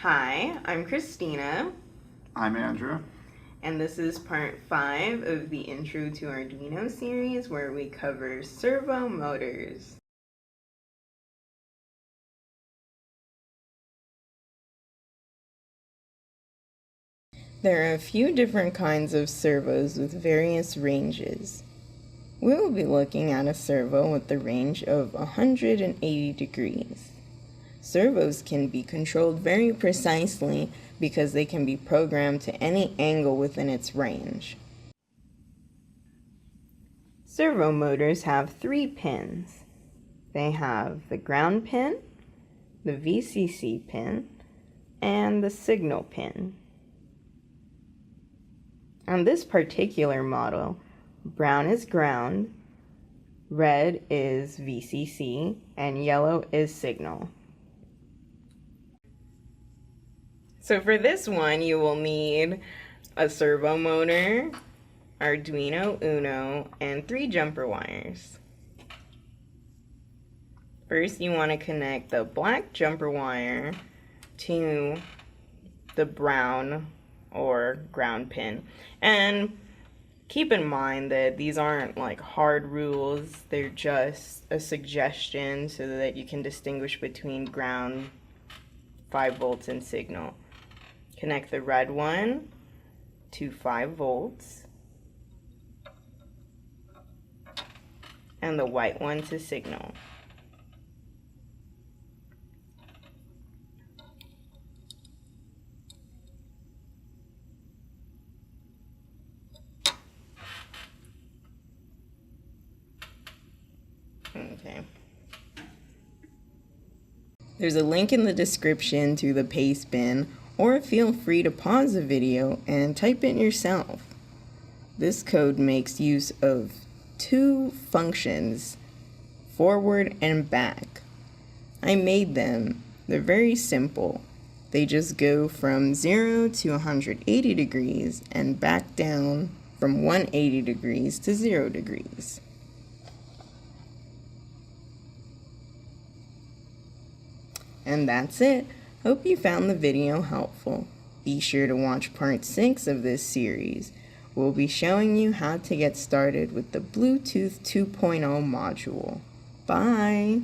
Hi, I'm Christina. I'm Andrew. And this is part 5 of the Intro to Arduino series where we cover servo motors. There are a few different kinds of servos with various ranges. We will be looking at a servo with the range of 180 degrees. Servos can be controlled very precisely because they can be programmed to any angle within its range. Servo motors have 3 pins. They have the ground pin, the VCC pin, and the signal pin. On this particular model, brown is ground, red is VCC, and yellow is signal. So for this one, you will need a servo motor, Arduino Uno, and 3 jumper wires. First, you want to connect the black jumper wire to the brown or ground pin. And keep in mind that these aren't like hard rules, they're just a suggestion so that you can distinguish between ground, 5 volts, and signal. Connect the red one to 5 volts and the white one to signal. Okay. There's a link in the description to the paste bin, or feel free to pause the video and type it yourself. This code makes use of 2 functions, forward and back. I made them. They're very simple. They just go from 0 to 180 degrees and back down from 180 degrees to 0 degrees. And that's it. Hope you found the video helpful. Be sure to watch part 6 of this series. We'll be showing you how to get started with the Bluetooth 2.0 module. Bye!